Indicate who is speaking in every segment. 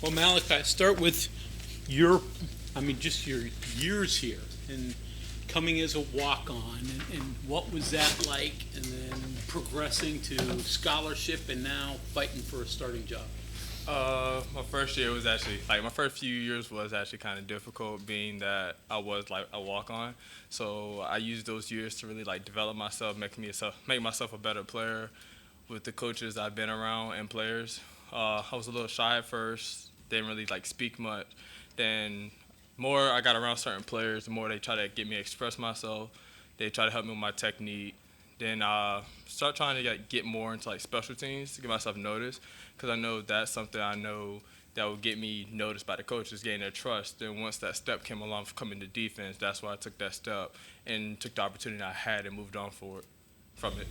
Speaker 1: Well, Malachi, start with your, just your years here and coming as a walk-on, and what was that like, and then progressing to scholarship and now fighting for a starting job.
Speaker 2: My first year was actually like my first few years was actually kind of difficult, being that I was like a walk on. So I used those years to really like develop myself, make myself a better player with the coaches I've been around and players. I was a little shy at first, didn't really like speak much. Then more I got around certain players, the more they try to get me to express myself. They try to help me with my technique. Then start trying to like, get more into like special teams to get myself noticed, because I know that's something I know that will get me noticed by the coaches, getting their trust. Then once that step came along for coming to defense, that's why I took that step and took the opportunity I had and moved on forward from it.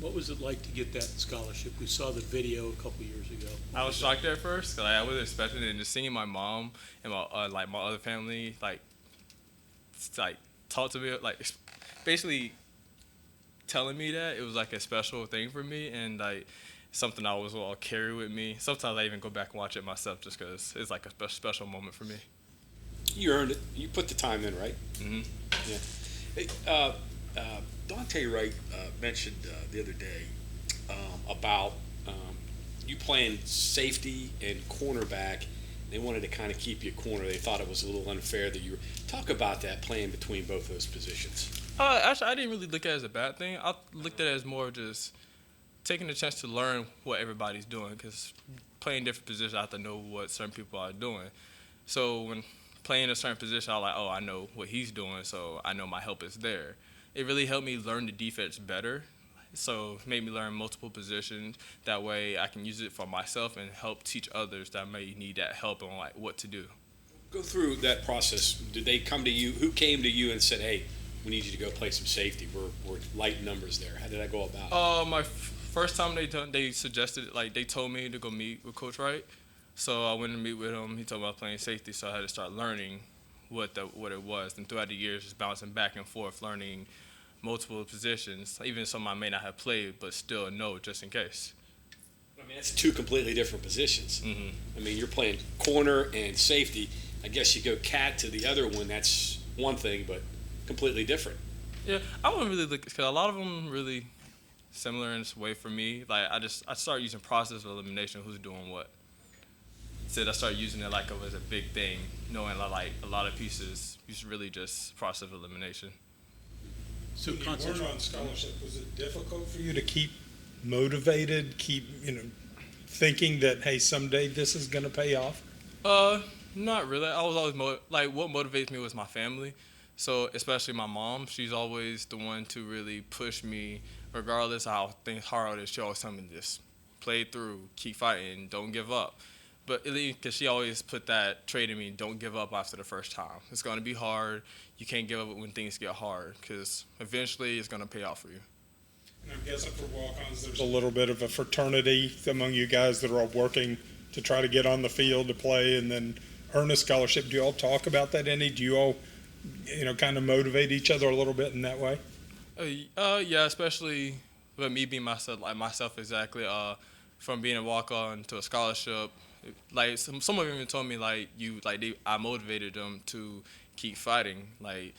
Speaker 1: What was it like to get that scholarship? We saw the video a couple years ago.
Speaker 2: I was shocked at first, 'cause I wasn't expecting it, and just seeing my mom and my other family like talk to me basically telling me that it was like a special thing for me, and like something I was all carry with me. Sometimes I even go back and watch it myself just because it's like a special moment for me.
Speaker 3: You earned it. You put the time in, right?
Speaker 2: Hmm.
Speaker 3: Yeah. Hey, Dante Wright mentioned the other day about you playing safety and cornerback. They wanted to kind of keep you corner. They thought it was a little unfair that you were. Talk about that playing between both those positions.
Speaker 2: Actually, I didn't really look at it as a bad thing. I looked at it as more of just taking the chance to learn what everybody's doing, because playing different positions, I have to know what certain people are doing. So when playing a certain position, I was like, oh, I know what he's doing, so I know my help is there. It really helped me learn the defense better. So it made me learn multiple positions. That way I can use it for myself and help teach others that may need that help on like what to do.
Speaker 3: Go through that process. Did they come to you? Who came to you and said, "Hey, we need you to go play some safety. We're light numbers there." How did that go about?
Speaker 2: My first time they suggested, like they told me to go meet with Coach Wright, so I went to meet with him. He told me I was playing safety, so I had to start learning what it was. And throughout the years, just bouncing back and forth, learning multiple positions, even some I may not have played, but still know just in case.
Speaker 3: I mean, that's two completely different positions.
Speaker 2: Hmm.
Speaker 3: I mean, you're playing corner and safety. I guess you go cat to the other one. That's one thing, but completely different.
Speaker 2: Yeah, I wouldn't really look, because a lot of them really similar in this way for me. Like I start using process of elimination. Who's doing what? Said I started using it like it was a big thing, knowing like a lot of pieces. It's really just process of elimination.
Speaker 1: So
Speaker 4: When you
Speaker 1: concentrate.
Speaker 4: weren't on scholarship, was it difficult for you to keep motivated, keep thinking that hey, someday this is going to pay off?
Speaker 2: Not really. I was always like what motivates me was my family. So especially my mom, she's always the one to really push me, regardless of how things hard it is. She always tell me this: play through, keep fighting, don't give up. But because she always put that trait in me, don't give up after the first time. It's going to be hard. You can't give up when things get hard, because eventually it's going to pay off for you.
Speaker 4: And I'm guessing for walk-ons, there's a little bit of a fraternity among you guys that are all working to try to get on the field to play and then earn a scholarship. Do you all talk about that any? Do you all, kind of motivate each other a little bit in that way?
Speaker 2: Yeah, especially with me being myself exactly. From being a walk-on to a scholarship, like some of them even told me I motivated them to keep fighting, like,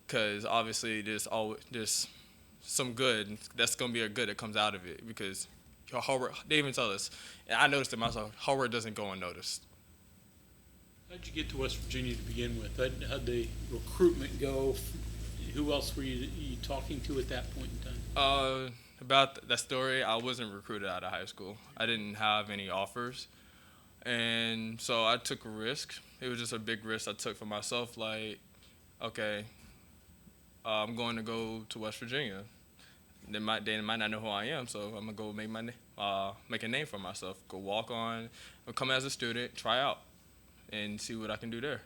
Speaker 2: because obviously there's some good that's gonna be a good that comes out of it, because your hard work. They even tell us, and I noticed it myself. Hard work doesn't go unnoticed.
Speaker 1: How'd you get to West Virginia to begin with? How'd the recruitment go? Who else were you talking to at that point in time?
Speaker 2: About that story, I wasn't recruited out of high school. I didn't have any offers, and so I took a risk. It was just a big risk I took for myself. Like, okay, I'm going to go to West Virginia. They might not know who I am, so I'm gonna go make a name for myself. Go walk on, or come as a student, try out, and see what I can do there.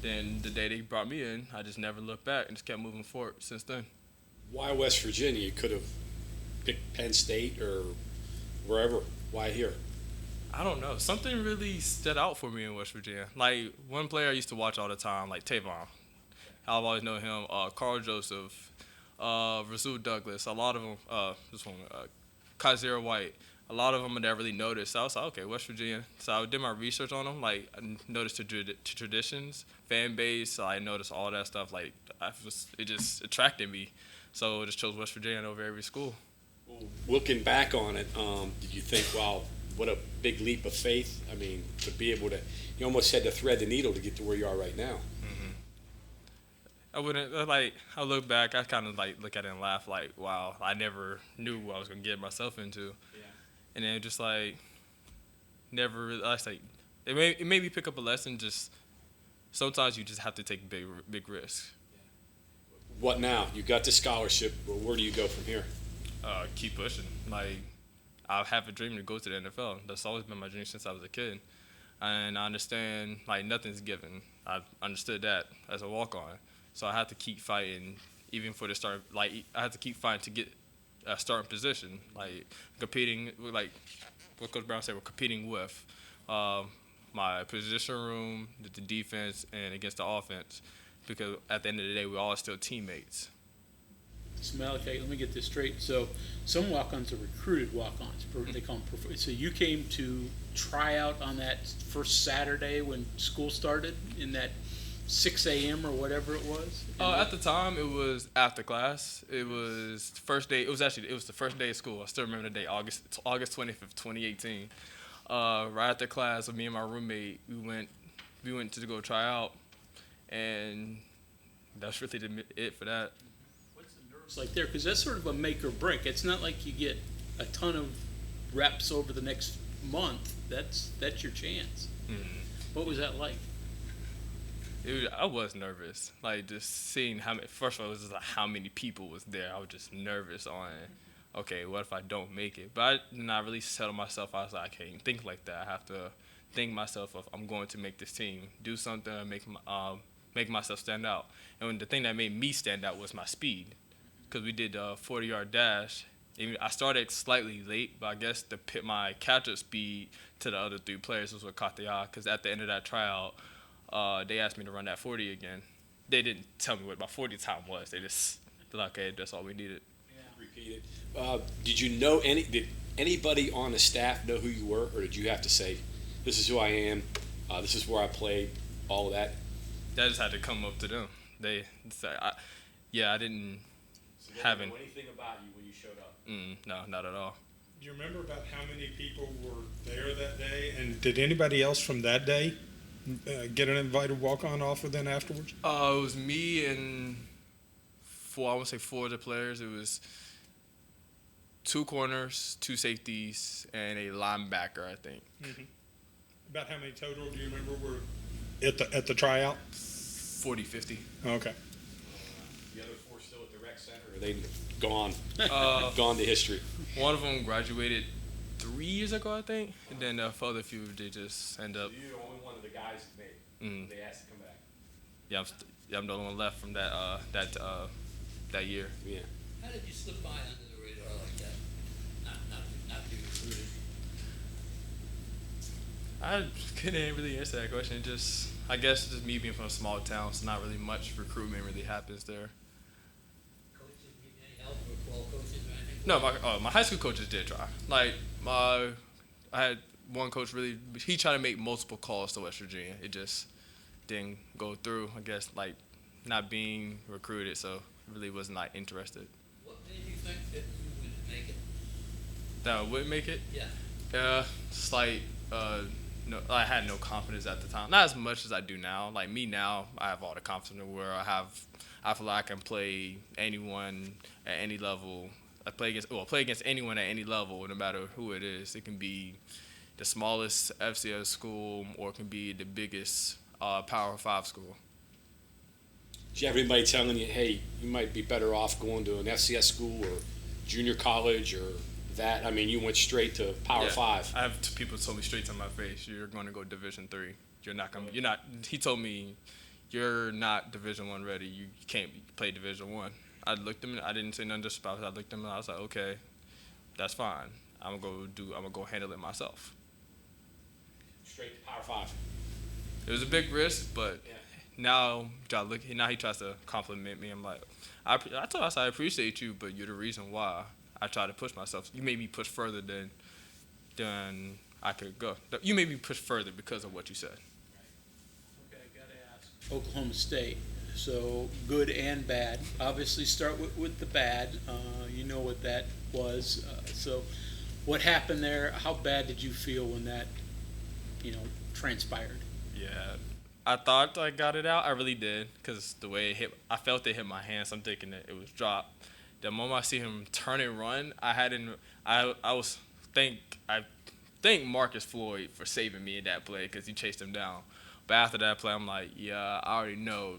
Speaker 2: Then the day they brought me in, I just never looked back and just kept moving forward since then.
Speaker 3: Why West Virginia? You could have picked Penn State or wherever. Why here?
Speaker 2: I don't know. Something really stood out for me in West Virginia. Like one player I used to watch all the time, like Tavon. I've always known him. Carl Joseph, Rasul Douglas. A lot of them. This one. Kaiser White. A lot of them I never really noticed. So I was like, okay, West Virginia. So I did my research on them. Like, I noticed the traditions, fan base. So I noticed all that stuff. Like, it just attracted me. So I just chose West Virginia over every school.
Speaker 3: Looking back on it, did you think, wow, what a big leap of faith? I mean, to be able to, you almost had to thread the needle to get to where you are right now.
Speaker 2: I wouldn't, like, I look back, I kind of, like, look at it and laugh, like, wow, I never knew what I was going to get myself into.
Speaker 3: Yeah.
Speaker 2: And then just, like, never really, I was like, it made me pick up a lesson. Just sometimes you just have to take big risks.
Speaker 3: What now? You got the scholarship. Well, where do you go from here?
Speaker 2: Keep pushing. Like, I have a dream to go to the NFL. That's always been my dream since I was a kid. And I understand, like, nothing's given. I understood that as a walk-on. So I had to keep fighting, even for the start. Like, I had to keep fighting to get a starting position. Like, competing, like what Coach Brown said, we're competing with my position room, the defense, and against the offense. Because at the end of the day, we're all still teammates.
Speaker 1: So Malachi, let me get this straight. So some walk-ons are recruited walk-ons. They call them. So you came to try out on that first Saturday when school started in that 6 a.m. or whatever it was?
Speaker 2: At the time, it was after class. It was the first day. It was the first day of school. I still remember the day, August 25th, 2018. Right after class, with me and my roommate, we went to go try out, and that's really it for that.
Speaker 1: What's the nerves like there? Because that's sort of a make or break. It's not like you get a ton of reps over the next month. That's your chance.
Speaker 2: Mm-hmm.
Speaker 1: What was that like?
Speaker 2: I was nervous, like just seeing first of all, it was just like how many people was there. I was just nervous on, okay, what if I don't make it? But I did not really settle myself. I was like, I can't even think like that. I have to think myself of, I'm going to make this team, do something, make myself stand out. And the thing that made me stand out was my speed, because we did a 40-yard dash. I started slightly late, but I guess my catch-up speed to the other three players was what caught the eye, because at the end of that tryout, they asked me to run that 40 again. They didn't tell me what my 40 time was. They just like, okay, that's all we needed.
Speaker 3: Yeah. Repeat it. Did you know did anybody on the staff know who you were, or did you have to say, this is who I am, this is where I played, all of that?
Speaker 2: That just had to come up to them. They said, I didn't
Speaker 3: So they
Speaker 2: have
Speaker 3: didn't know anything about you when you showed up?
Speaker 2: No, not at all.
Speaker 4: Do you remember about how many people were there that day? And did anybody else from that day get an invited walk-on offer then afterwards?
Speaker 2: It was me and four of the players. It was 2 corners, 2 safeties, and a linebacker, I think.
Speaker 4: Mm-hmm. About how many total do you remember were at the tryout?
Speaker 2: 40, 50.
Speaker 4: Okay.
Speaker 3: The other 4 still at the rec center, or are they gone? Gone to history?
Speaker 2: One of them graduated 3 years ago, I think, and then the other few, they just end up.
Speaker 3: So you're the only one of the guys that made it.
Speaker 2: Mm.
Speaker 3: They asked to come back.
Speaker 2: Yeah, I'm the only one left from that year.
Speaker 3: Yeah.
Speaker 5: How did you slip by under the radar like that? Not be recruited.
Speaker 2: I couldn't really answer that question. I guess just me being from a small town, so not really much recruitment really happens there.
Speaker 5: Coaches need any help or call coaches or anything?
Speaker 2: No, my high school coaches did try. Like I had one coach he tried to make multiple calls to West Virginia. It just didn't go through. I guess like not being recruited, so really was not interested.
Speaker 5: What made you think that you wouldn't make it?
Speaker 2: That I wouldn't make it.
Speaker 5: Yeah.
Speaker 2: Slight. No, I had no confidence at the time. Not as much as I do now. Like me now, I have all the confidence where I feel like I can play anyone at any level. I play against anyone at any level, no matter who it is. It can be the smallest FCS school, or it can be the biggest Power 5 school.
Speaker 3: Did you have anybody telling you, hey, you might be better off going to an FCS school or junior college or that? I mean, you went straight to Power 5.
Speaker 2: I have people told me straight to my face, you're going to go Division III. You're not. He told me, you're not Division I ready. You can't play Division I. I looked at him. I didn't say nothing disrespectful. I looked at him and I was like, okay, that's fine. I'm gonna go handle it myself.
Speaker 3: Straight to Power 5.
Speaker 2: It was a big risk, but
Speaker 3: Yeah.
Speaker 2: now he tries to compliment me. I'm like, I told us I appreciate you, but you're the reason why I tried to push myself. You made me push further than I could go. You made me push further because of what you said.
Speaker 1: Okay, I gotta ask. Oklahoma State, so good and bad. Obviously, start with the bad. You know what that was. So, what happened there? How bad did you feel when that, transpired?
Speaker 2: Yeah, I thought I got it out. I really did, because the way it hit, I felt it hit my hands. I'm thinking that it was dropped. The moment I see him turn and run, I thank Marcus Floyd for saving me in that play because he chased him down. But after that play, I'm like, yeah, I already know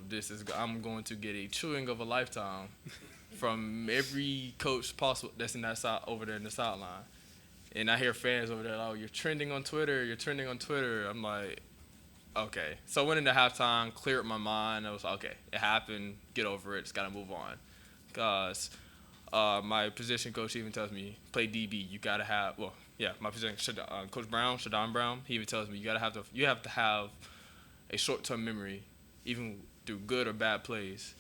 Speaker 2: I'm going to get a chewing of a lifetime from every coach possible that's in that side over there in the sideline. And I hear fans over there, oh, you're trending on Twitter. I'm like, okay. So I went into halftime, cleared my mind. I was like, okay, it happened. Get over it. Just got to move on. Because my position coach even tells me, play DB. You got to have, my position, Coach Brown, Shadon Brown, he even tells me, you have to have a short-term memory, even through good or bad plays.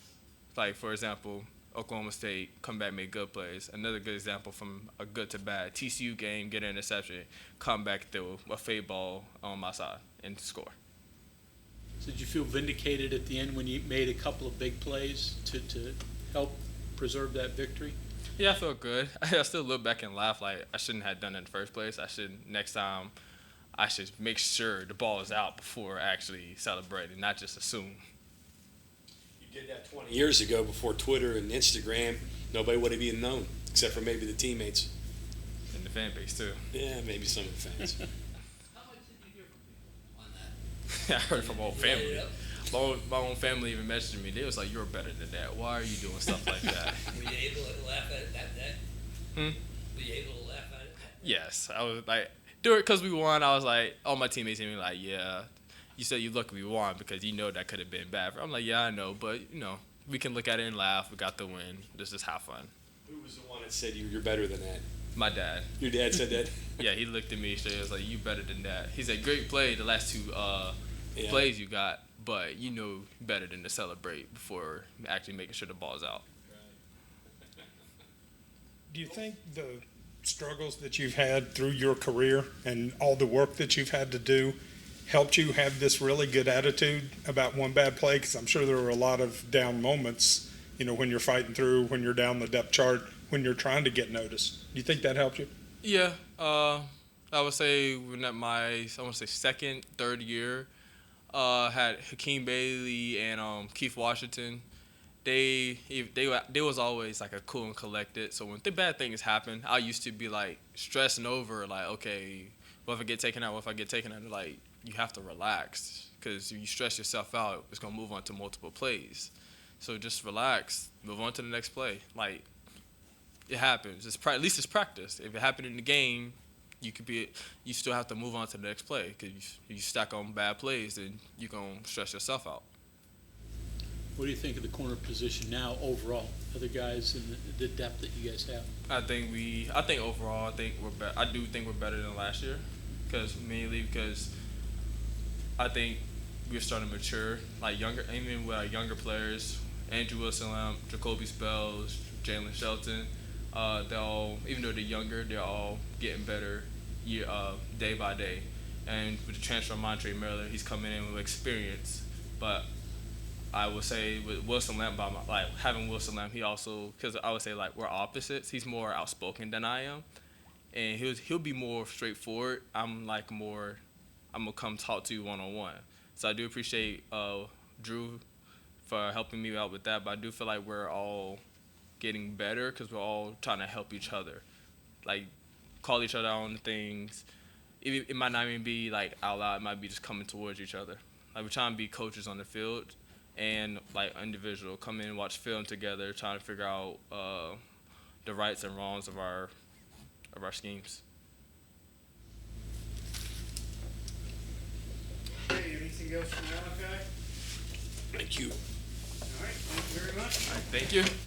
Speaker 2: Like, for example, Oklahoma State, come back, make good plays. Another good example from a good to bad. TCU game, get an interception, come back through a fade ball on my side and score.
Speaker 1: So did you feel vindicated at the end when you made a couple of big plays to help preserve that victory?
Speaker 2: Yeah, I felt good. I still look back and laugh like I shouldn't have done it in the first place. Next time, I should make sure the ball is out before actually celebrating, not just assume.
Speaker 3: You did that 20 years ago before Twitter and Instagram. Nobody would have even known, except for maybe the teammates.
Speaker 2: And the fan base, too.
Speaker 3: Yeah, maybe some of the fans.
Speaker 5: How much did you hear from people on that?
Speaker 2: I heard from my whole family.
Speaker 5: Yep.
Speaker 2: My own family even messaged me. They was like, you're better than that. Why are you doing stuff like that?
Speaker 5: Were you able to laugh at it that day? Were you able to laugh at it?
Speaker 2: Yes. I was like, because we won, I was like, all my teammates and me like, yeah, you said you lucky we won because you know that could have been bad. I'm like, yeah, I know, but, we can look at it and laugh. We got the win. Let's just have fun.
Speaker 3: Who was the one that said you're better than that?
Speaker 2: My dad.
Speaker 3: Your dad said that?
Speaker 2: Yeah, he looked at me straight. He was like, you better than that. He said, great play the last two
Speaker 3: Yeah.
Speaker 2: plays you got, but you know better than to celebrate before actually making sure the ball's out.
Speaker 4: Do you think the struggles that you've had through your career and all the work that you've had to do helped you have this really good attitude about one bad play? Because I'm sure there were a lot of down moments, when you're fighting through, when you're down the depth chart, when you're trying to get noticed. Do you think that helped you?
Speaker 2: Yeah, I would say when at my second, third year, had Hakeem Bailey and Keith Washington. They was always like a cool and collected. So when the bad things happen, I used to be like stressing over like, okay, what if I get taken out? What if I get taken out? Like, you have to relax because if you stress yourself out, it's gonna move on to multiple plays. So just relax, move on to the next play. Like, it happens. At least it's practice. If it happened in the game, you still have to move on to the next play because you stack on bad plays, then you're gonna stress yourself out.
Speaker 1: What do you think of the corner position now overall? Other guys and the depth that you guys have?
Speaker 2: I think overall, I do think we're better than last year, mainly because I think we're starting to mature, like even with our younger players, Andrew Wilson-Lamb, Jacoby Spells, Jalen Shelton. Even though they're younger, they're all getting better day by day. And with the transfer of Montre Miller, he's coming in with experience. But I would say with Wilson Lamb, having Wilson Lamb, he also, because I would say like we're opposites. He's more outspoken than I am, and he'll be more straightforward. I'm gonna come talk to you one-on-one. So I do appreciate Drew for helping me out with that. But I do feel like we're all getting better because we're all trying to help each other, like call each other out on things. It might not even be like out loud. It might be just coming towards each other. Like, we're trying to be coaches on the field and like individual, come in and watch film together, trying to figure out the rights and wrongs of our schemes.
Speaker 6: Okay, anything else from Malachi?
Speaker 3: Thank you.
Speaker 6: All right, thank you very much.
Speaker 2: All right, thank you.